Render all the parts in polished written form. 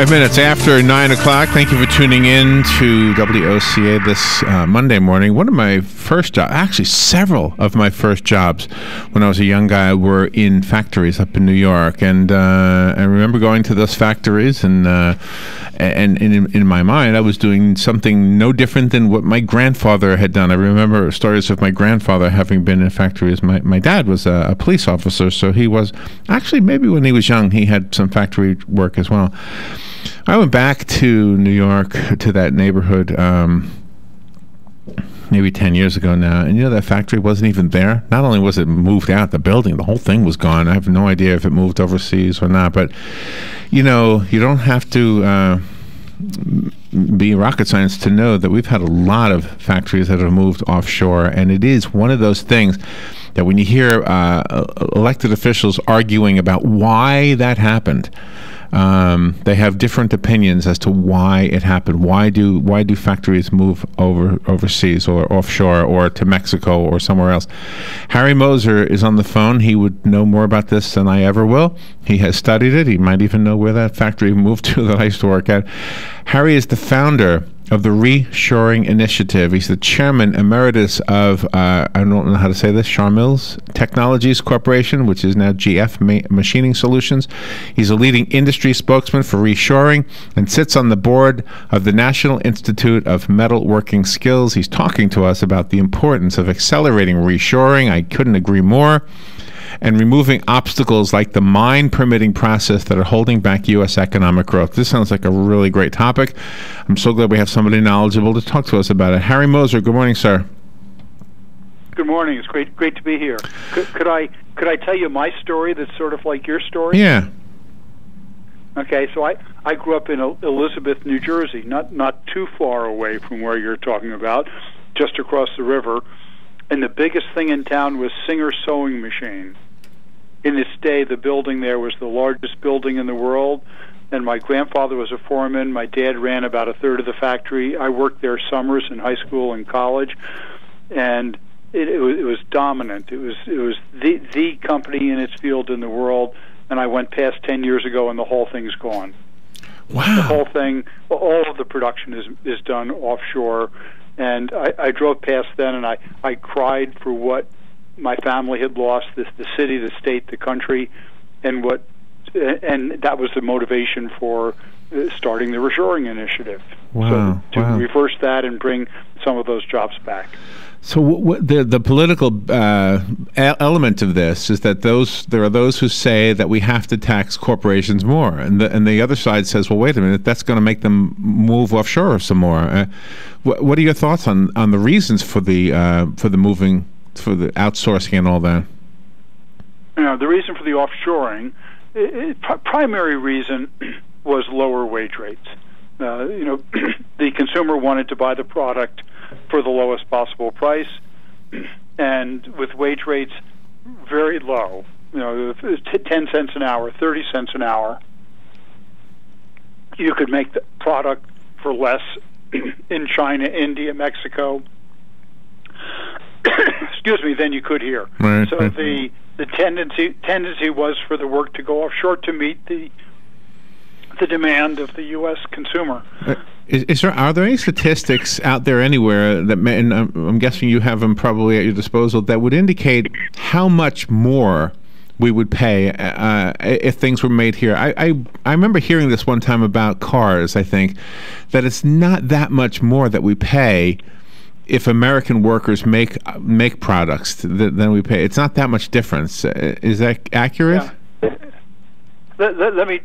5 minutes after 9 o'clock. Thank you for tuning in to WOCA this Monday morning. One of my first jobs, actually several of my first jobs when I was a young guy, were in factories up in New York. And I remember going to those factories, and in my mind, I was doing something no different than what my grandfather had done. I remember stories of my grandfather having been in factories. My dad was a police officer, so he was, actually maybe when he was young, he had some factory work as well. I went back to New York, to that neighborhood, maybe 10 years ago now, and that factory wasn't even there. Not only was it moved out, the building, the whole thing was gone. I have no idea if it moved overseas or not, but you don't have to be rocket science to know that we've had a lot of factories that have moved offshore, and it is one of those things that when you hear elected officials arguing about why that happened, they have different opinions as to why it happened. Why do factories move overseas or offshore or to Mexico or somewhere else? Harry Moser is on the phone. He would know more about this than I ever will. He has studied it. He might even know where that factory moved to that I used to work at. Harry is the founder of the Reshoring Initiative. He's the chairman emeritus of, I don't know how to say this, Charmills Technologies Corporation, which is now GF Machining Solutions. He's a leading industry spokesman for reshoring and sits on the board of the National Institute of Metalworking Skills. He's talking to us about the importance of accelerating reshoring. I couldn't agree more. And removing obstacles like the mine permitting process that are holding back U.S. economic growth. This sounds like a really great topic. I'm so glad we have somebody knowledgeable to talk to us about it. Harry Moser, good morning, sir. Good morning. It's great to be here. Could I tell you my story that's sort of like your story? Yeah. Okay, so I grew up in Elizabeth, New Jersey, not too far away from where you're talking about, just across the river. And the biggest thing in town was Singer sewing machine. In its day, the building there was the largest building in the world, and my grandfather was a foreman. My dad ran about a third of the factory. I worked there summers in high school and college, and it was dominant. It was the company in its field in the world, and I went past 10 years ago, and the whole thing's gone. Wow. The whole thing, all of the production is done offshore. And I drove past then, and I cried for what my family had lost, the city, the state, the country, and that was the motivation for starting the Reshoring Initiative. Wow. So to reverse that and bring some of those jobs back. So the political element of this is that there are those who say that we have to tax corporations more, and the other side says, well, wait a minute, that's going to make them move offshore some more. What are your thoughts on the reasons for the moving, for the outsourcing and all that? The reason for the offshoring, primary reason was lower wage rates. The consumer wanted to buy the product for the lowest possible price, and with wage rates very low, 10 cents an hour, 30 cents an hour, you could make the product for less in China, India, Mexico, excuse me, than you could here. Right. So the tendency was for the work to go offshore to meet the demand of the U.S. consumer. Are there any statistics out there anywhere that, and I'm guessing you have them probably at your disposal, that would indicate how much more we would pay if things were made here? I remember hearing this one time about cars, I think, that it's not that much more that we pay if American workers make products than we pay. It's not that much difference. Is that accurate? Yeah. Let me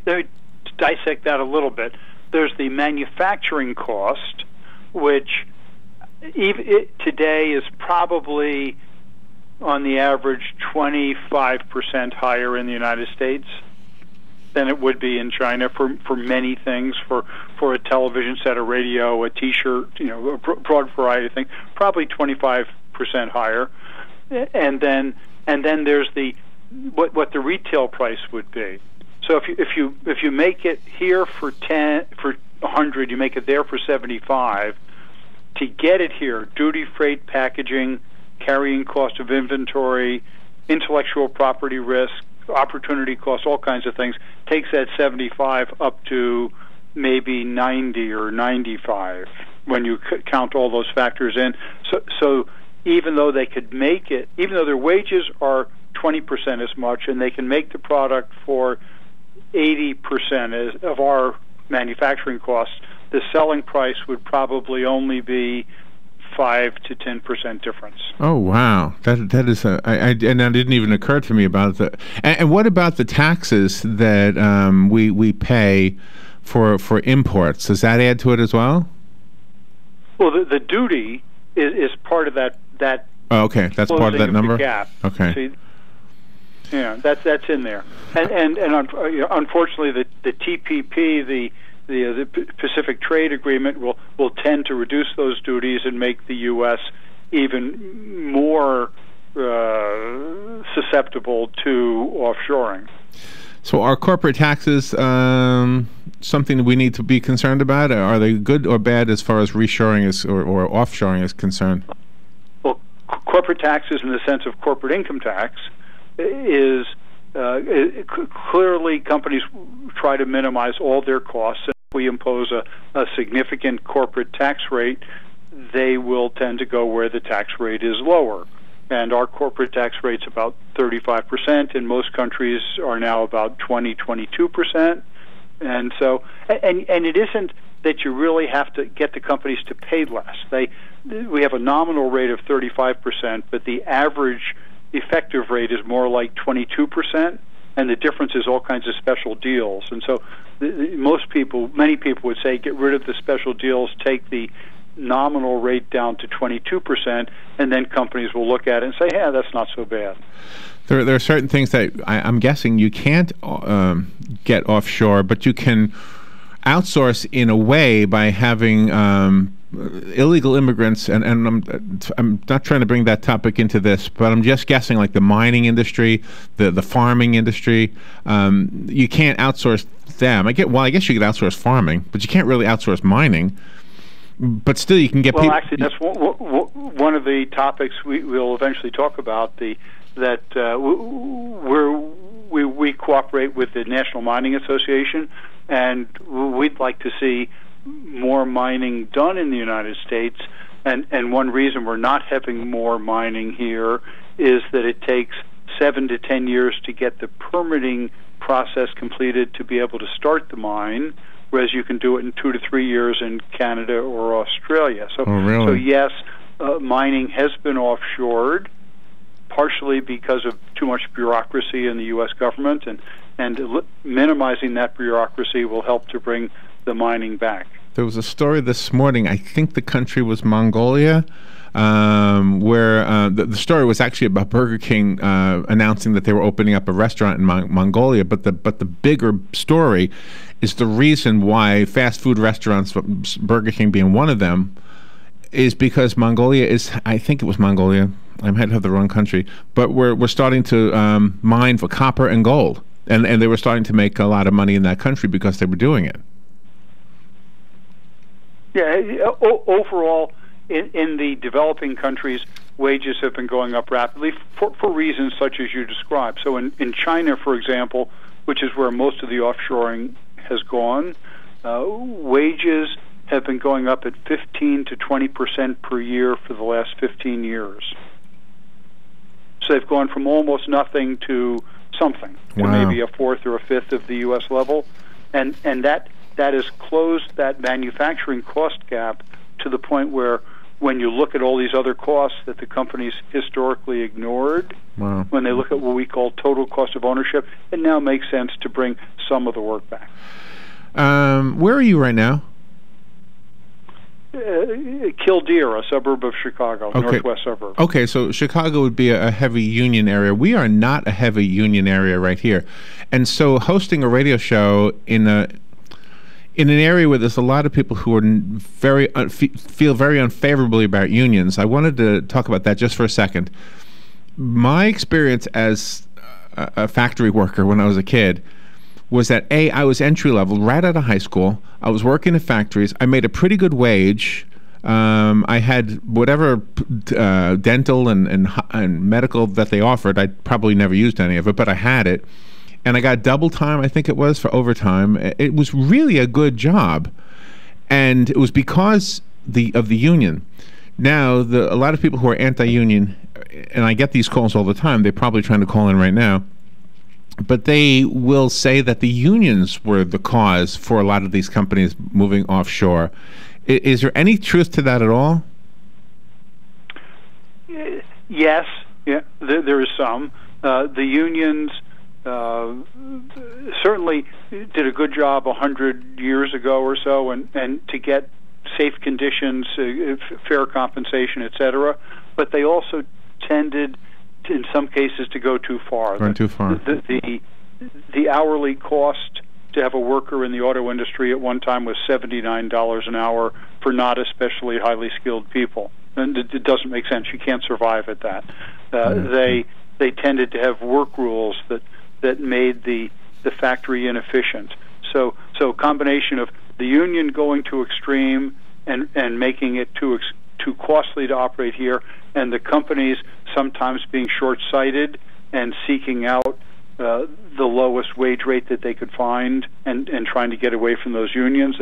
dissect that a little bit. There's the manufacturing cost, which today is probably on the average 25% higher in the United States than it would be in China for many things, for a television set, a radio, a T-shirt, a broad variety of things, probably 25% higher. And then there's what the retail price would be. So if you make it here for 100, you make it there for 75. To get it here, duty, freight, packaging, carrying cost of inventory, intellectual property risk, opportunity costs, all kinds of things, takes that 75 up to maybe 90 or 95 when you count all those factors in. So even though they could make it, even though their wages are 20% as much, and they can make the product for 80% of our manufacturing costs, the selling price would probably only be 5 to 10% difference. Oh wow, that is and that didn't even occur to me about the. And what about the taxes that we pay for imports? Does that add to it as well? Well, the duty is part of that. Oh, okay, that's part of that number. The gap. Okay. See, yeah, that's in there. And unfortunately, the TPP, the Pacific Trade Agreement, will tend to reduce those duties and make the U.S. even more susceptible to offshoring. So are corporate taxes something that we need to be concerned about? Are they good or bad as far as reshoring or offshoring is concerned? Well, corporate taxes in the sense of corporate income tax is clearly companies try to minimize all their costs. And if we impose a significant corporate tax rate, they will tend to go where the tax rate is lower. And our corporate tax rate's about 35%, and most countries are now about 22%. And so, and it isn't that you really have to get the companies to pay less. We have a nominal rate of 35%, but the average effective rate is more like 22%, and the difference is all kinds of special deals. And so many people would say, get rid of the special deals, take the nominal rate down to 22%, and then companies will look at it and say, yeah, that's not so bad. There are certain things that I'm guessing you can't get offshore, but you can outsource in a way by having illegal immigrants, and I'm not trying to bring that topic into this, but I'm just guessing like the mining industry, the farming industry, you can't outsource them. I guess you could outsource farming, but you can't really outsource mining. But still, you can get people. Well, actually, that's one of the topics we'll eventually talk about. We cooperate with the National Mining Association, and we'd like to see more mining done in the United States. And one reason we're not having more mining here is that it takes 7 to 10 years to get the permitting process completed to be able to start the mine, whereas you can do it in 2 to 3 years in Canada or Australia. So, really? So yes, mining has been offshored, partially because of too much bureaucracy in the U.S. government, and minimizing that bureaucracy will help to bring the mining back. There was a story this morning, I think the country was Mongolia, where the story was actually about Burger King announcing that they were opening up a restaurant in Mongolia, but the bigger story is the reason why fast food restaurants, Burger King being one of them, is because Mongolia is, I think it was Mongolia, I might have the wrong country, but we're starting to mine for copper and gold, and they were starting to make a lot of money in that country because they were doing it. Yeah, overall, in the developing countries, wages have been going up rapidly for reasons such as you described. So in China, for example, which is where most of the offshoring has gone, wages have been going up at 15 to 20% per year for the last 15 years. So they've gone from almost nothing to something, to maybe a fourth or a fifth of the U.S. level, and that has closed that manufacturing cost gap to the point where when you look at all these other costs that the companies historically ignored, when they look at what we call total cost of ownership, it now makes sense to bring some of the work back. Where are you right now? Kildare, a suburb of Chicago, northwest suburb. Okay, so Chicago would be a heavy union area. We are not a heavy union area right here. And so hosting a radio show in an area where there's a lot of people who are feel very unfavorably about unions, I wanted to talk about that just for a second. My experience as a factory worker when I was a kid was that I was entry level right out of high school. I was working in factories. I made a pretty good wage. I had whatever dental and medical that they offered. I probably never used any of it, but I had it. and I got double time, I think it was, for overtime. It was really a good job, and it was because of the union. Now, a lot of people who are anti-union, and I get these calls all the time, they're probably trying to call in right now, but they will say that the unions were the cause for a lot of these companies moving offshore. Is there any truth to that at all? Yes, yeah, there is some. The unions certainly did a good job 100 years ago or so, and to get safe conditions, fair compensation, etc. But they also tended, in some cases, to go too far. Going too far. The hourly cost to have a worker in the auto industry at one time was $79 an hour for not especially highly skilled people, and it doesn't make sense. You can't survive at that. They tended to have work rules that made the factory inefficient. So a combination of the union going too extreme and making it too costly to operate here, and the companies sometimes being short-sighted and seeking out the lowest wage rate that they could find and trying to get away from those unions.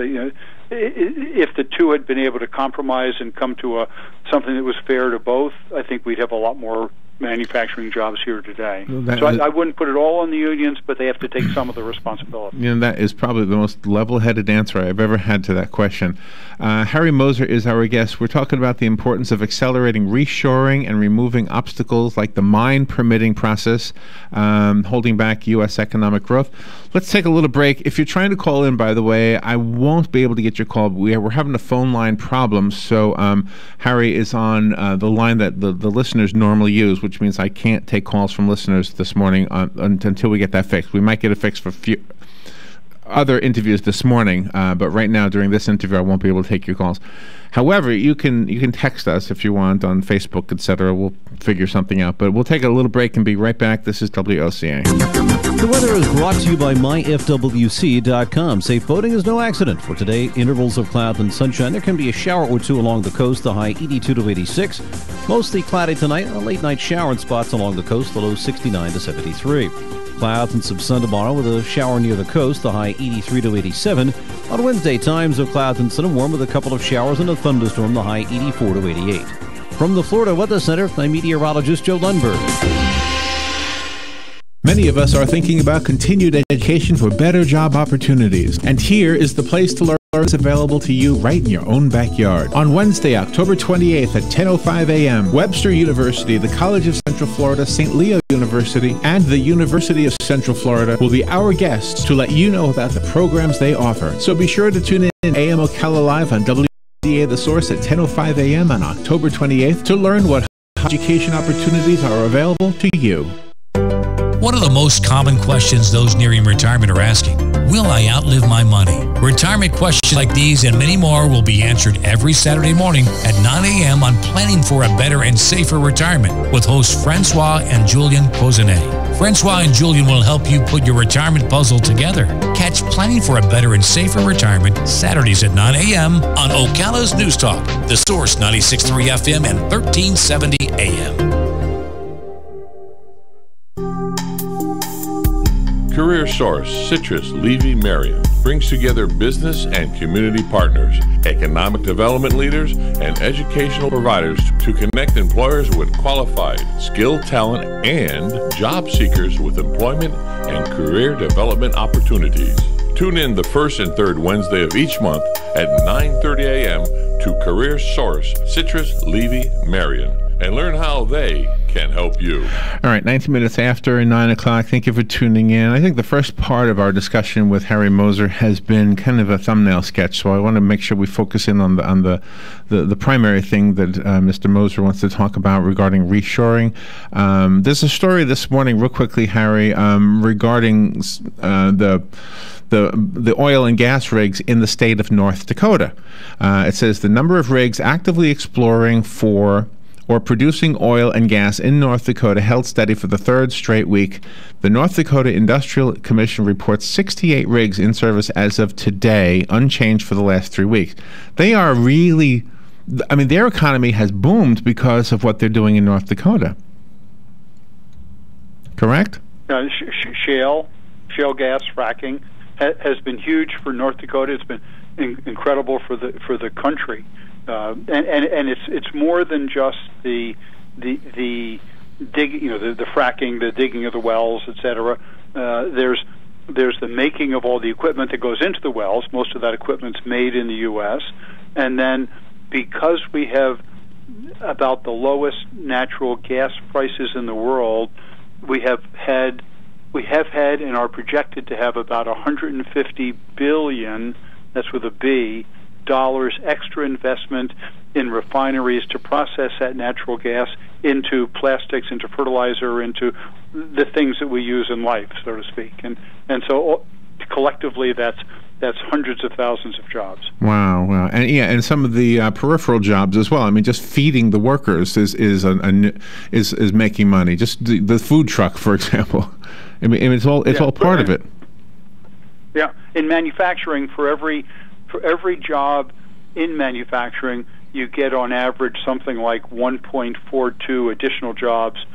If the two had been able to compromise and come to something that was fair to both, I think we'd have a lot more manufacturing jobs here today. So I wouldn't put it all on the unions, but they have to take some of the responsibility. That is probably the most level-headed answer I've ever had to that question. Harry Moser is our guest. We're talking about the importance of accelerating reshoring and removing obstacles like the mine permitting process, holding back U.S. economic growth. Let's take a little break. If you're trying to call in, by the way, I won't be able to get your call. We're having a phone line problem, so Harry is on the line that the listeners normally use, which means I can't take calls from listeners this morning until we get that fixed. We might get it fixed for other interviews this morning, but right now during this interview I won't be able to take your calls. However, you can text us if you want on Facebook, etc. We'll figure something out, but we'll take a little break and be right back. This is WOCA. The weather is brought to you by myfwc.com. Safe boating is no accident. For today, intervals of cloud and sunshine. There can be a shower or two along the coast, the high 82 to 86. Mostly cloudy tonight, a late night shower in spots along the coast, the low 69 to 73. Clouds and some sun tomorrow with a shower near the coast, the high 83 to 87. On Wednesday, times of clouds and sun and warm with a couple of showers and a thunderstorm, the high 84 to 88. From the Florida Weather Center, I'm meteorologist Joe Lundberg. Many of us are thinking about continued education for better job opportunities, and here is the place to learn. Is available to you right in your own backyard. On Wednesday, October 28th at 10:05 a.m., Webster University, the College of Central Florida, St. Leo University, and the University of Central Florida will be our guests to let you know about the programs they offer. So be sure to tune in AM Ocala Live on WDA The Source at 10:05 a.m. on October 28th to learn what education opportunities are available to you. One of the most common questions those nearing retirement are asking: will I outlive my money? Retirement questions like these and many more will be answered every Saturday morning at 9 a.m. on Planning for a Better and Safer Retirement with hosts Francois and Julian Pozenet. Francois and Julian will help you put your retirement puzzle together. Catch Planning for a Better and Safer Retirement Saturdays at 9 a.m. on Ocala's News Talk, The Source 96.3 FM and 1370 AM. Career Source Citrus Levy Marion brings together business and community partners, economic development leaders, and educational providers to connect employers with qualified, skilled talent and job seekers with employment and career development opportunities. Tune in the first and third Wednesday of each month at 9:30 a.m. to Career Source Citrus Levy Marion and learn how they can help you. All right, 19 minutes after 9 o'clock. Thank you for tuning in. I think the first part of our discussion with Harry Moser has been kind of a thumbnail sketch, so I want to make sure we focus in on the primary thing that Mr. Moser wants to talk about regarding reshoring. There's a story this morning, real quickly, Harry, regarding the oil and gas rigs in the state of North Dakota. It says the number of rigs actively exploring for or producing oil and gas in North Dakota held steady for the third straight week. The North Dakota Industrial Commission reports 68 rigs in service as of today, unchanged for the last 3 weeks. They are really, I mean, their economy has boomed because of what they're doing in North Dakota. Correct? Shale. shale gas fracking has been huge for North Dakota. It's been incredible for the country, and it's more than just the dig, the fracking, the digging of the wells, etc. There's the making of all the equipment that goes into the wells. Most of that equipment's made in the U.S., and then because we have about the lowest natural gas prices in the world, we have had and are projected to have about $150 billion, that's with a B, dollars extra investment in refineries to process that natural gas into plastics, into fertilizer, into the things that we use in life, so to speak. And so collectively, that's hundreds of thousands of jobs. Wow, and some of the peripheral jobs as well. I mean, just feeding the workers is making money. Just the food truck, for example. I mean, it's all part of it. Yeah, in manufacturing, for every job in manufacturing, you get on average something like 1.42 additional jobs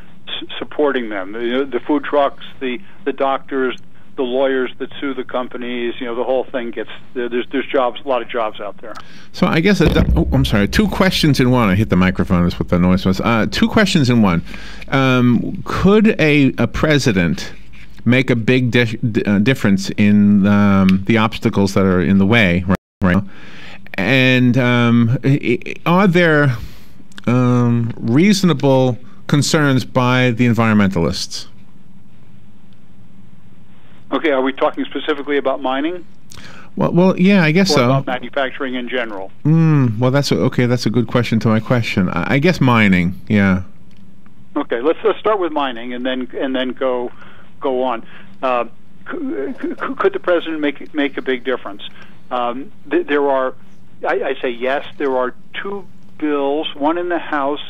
supporting them. The food trucks, the doctors, the lawyers that sue the companies, the whole thing gets there's jobs, a lot of jobs out there. So I guess I'm sorry, two questions in one. I hit the microphone. That's what the noise was. Two questions in one. Could a president make a big difference in the obstacles that are in the way right now? And are there reasonable concerns by the environmentalists? Okay, are we talking specifically about mining? Well, yeah, I guess or so. About manufacturing in general? Well, that's a good question to my question. I guess mining, yeah. Okay, let's start with mining and then go on. Could the president make a big difference? There are, I say yes. There are two bills, one in the House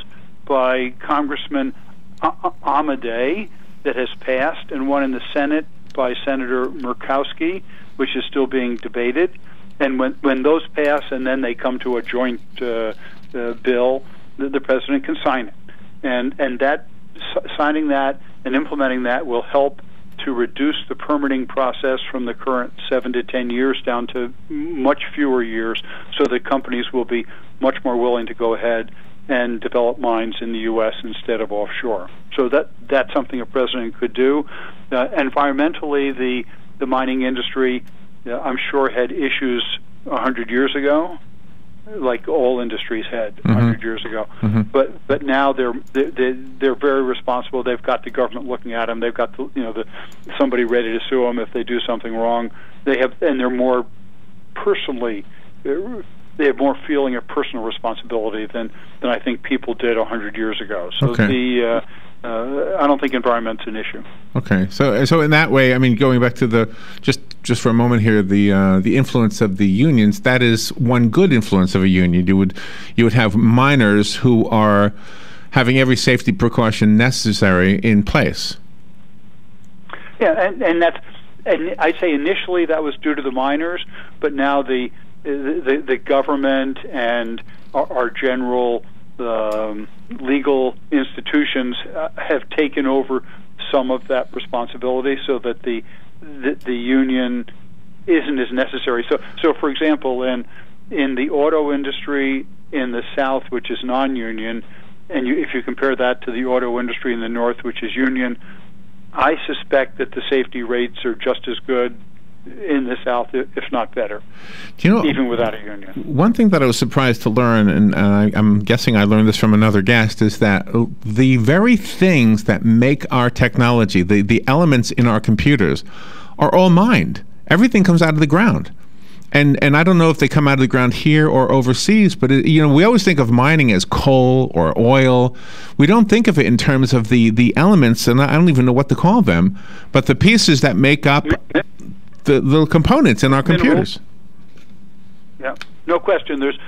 by Congressman Amodei that has passed, and one in the Senate by Senator Murkowski, which is still being debated. And when those pass and then they come to a joint bill, the president can sign it. And that signing that and implementing that will help to reduce the permitting process from the current 7 to 10 years down to much fewer years, so that companies will be much more willing to go ahead and develop mines in the U.S. instead of offshore. So that's something a president could do. Environmentally, the mining industry, I'm sure, had issues 100 years ago, like all industries had 100 years ago. But now they're very responsible. They've got the government looking at them. They've got somebody ready to sue them if they do something wrong. They're more personally. They have more feeling of personal responsibility than I think people did 100 years ago. So okay. I don't think environment's an issue. Okay, so in that way, I mean, going back to the just for a moment here, the influence of the unions. That is one good influence of a union. You would have miners who are having every safety precaution necessary in place. Yeah, and I'd say initially that was due to the miners, but now the government and our general legal institutions have taken over some of that responsibility, so that the union isn't as necessary. So for example, in the auto industry in the South, which is non-union, and if you compare that to the auto industry in the North, which is union, I suspect that the safety rates are just as good in the South, if not better, even without a union. One thing that I was surprised to learn, and I'm guessing I learned this from another guest, is that the very things that make our technology, the elements in our computers, are all mined. Everything comes out of the ground. And I don't know if they come out of the ground here or overseas, but we always think of mining as coal or oil. We don't think of it in terms of the elements, and I don't even know what to call them, but the pieces that make up the components in our computers. Yeah, no question. There's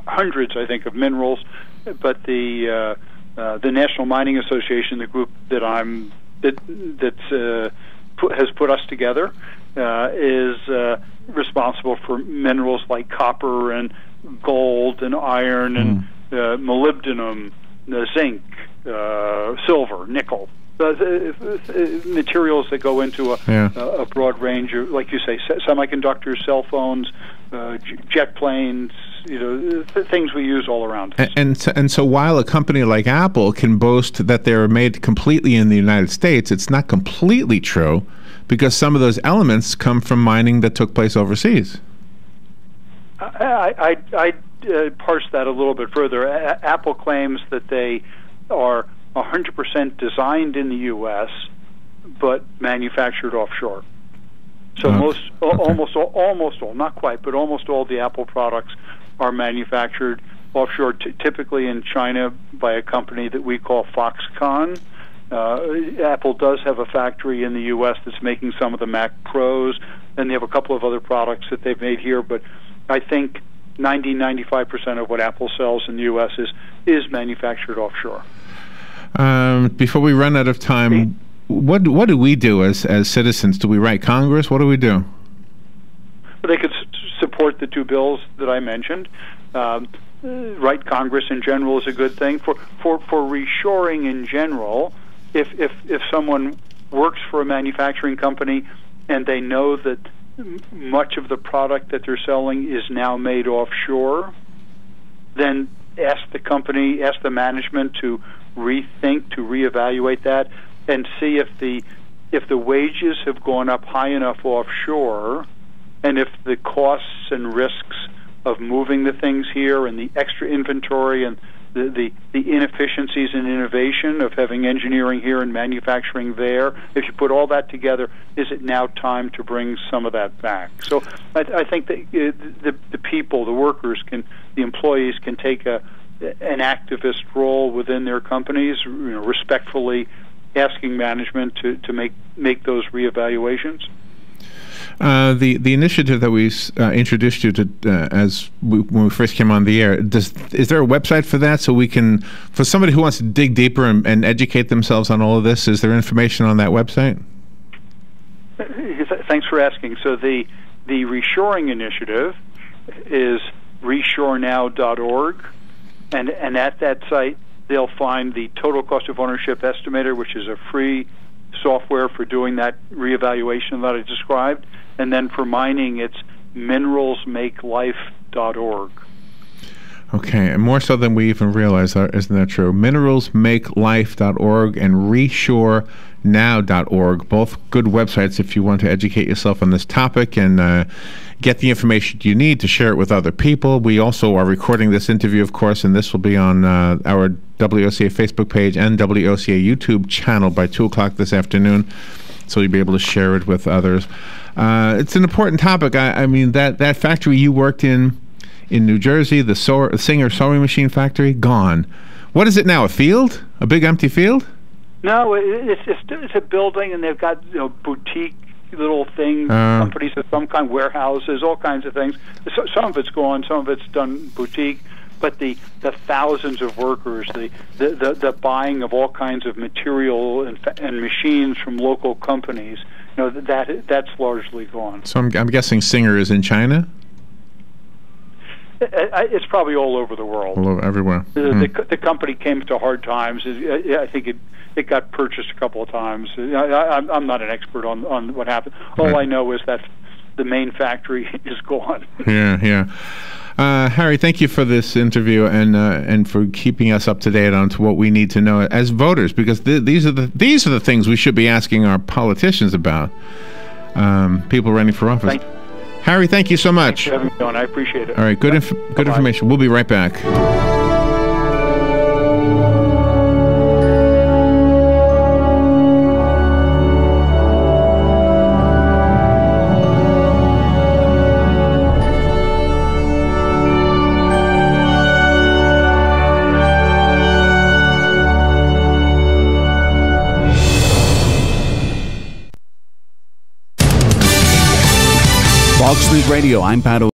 hundreds, I think, of minerals, but the National Mining Association, the group that has put us together, is responsible for minerals like copper and gold and iron and molybdenum, zinc, silver, nickel. materials that go into a broad range of, like you say, semiconductors, cell phones, jet planes, things we use all around us. And so while a company like Apple can boast that they're made completely in the United States, it's not completely true, because some of those elements come from mining that took place overseas. I parse that a little bit further. Apple claims that they are 100% designed in the U.S., but manufactured offshore. So almost all, not quite, but almost all the Apple products are manufactured offshore, typically in China by a company that we call Foxconn. Apple does have a factory in the U.S. that's making some of the Mac Pros, and they have a couple of other products that they've made here, but I think 95% of what Apple sells in the U.S. is manufactured offshore. Before we run out of time, what do we do as citizens? Do we write Congress? What do we do? Well, they could support the two bills that I mentioned. Write Congress in general is a good thing. For reshoring in general, if someone works for a manufacturing company and they know that much of the product that they're selling is now made offshore, then ask the management to rethink, to reevaluate that, and see if the wages have gone up high enough offshore, and if the costs and risks of moving the things here and the extra inventory and the inefficiencies in innovation of having engineering here and manufacturing there, if you put all that together, is it now time to bring some of that back? So I think that the people, the workers, the employees can take an activist role within their companies, respectfully asking management to make those reevaluations. The initiative that we introduced you to when we first came on the air, is there a website for that, so we can, for somebody who wants to dig deeper and educate themselves on all of this, is there information on that website? Thanks for asking. So the Reshoring initiative is reshorenow.org, and at that site they'll find the total cost of ownership estimator, which is a free software for doing that reevaluation that I described. And then for mining, it's mineralsmakelife.org. Okay, and more so than we even realize, isn't that true? Mineralsmakelife.org and reshorenow.org, both good websites if you want to educate yourself on this topic and get the information you need to share it with other people. We also are recording this interview, of course, and this will be on our WOCA Facebook page and WOCA YouTube channel by 2 o'clock this afternoon, so you'll be able to share it with others. It's an important topic. I mean, that factory you worked in New Jersey, the Singer sewing machine factory, gone. What is it now, a field? A big empty field? No, it's a building, and they've got boutique little things, companies of some kind, warehouses, all kinds of things. So, some of it's gone, some of it's done boutique, but the thousands of workers, the buying of all kinds of material and machines from local companies, that's largely gone. So I'm guessing Singer is in China? It's probably all over the world. All over, everywhere. The company came to hard times. I think it got purchased a couple of times. I'm not an expert on what happened. All I know is that the main factory is gone. Yeah. Harry, thank you for this interview and for keeping us up to date on to what we need to know as voters, because these are the things we should be asking our politicians about. People running for office. Harry, thank you so much. Thanks for having me on. I appreciate it. All right, good information. We'll be right back. Street Radio, I'm Pat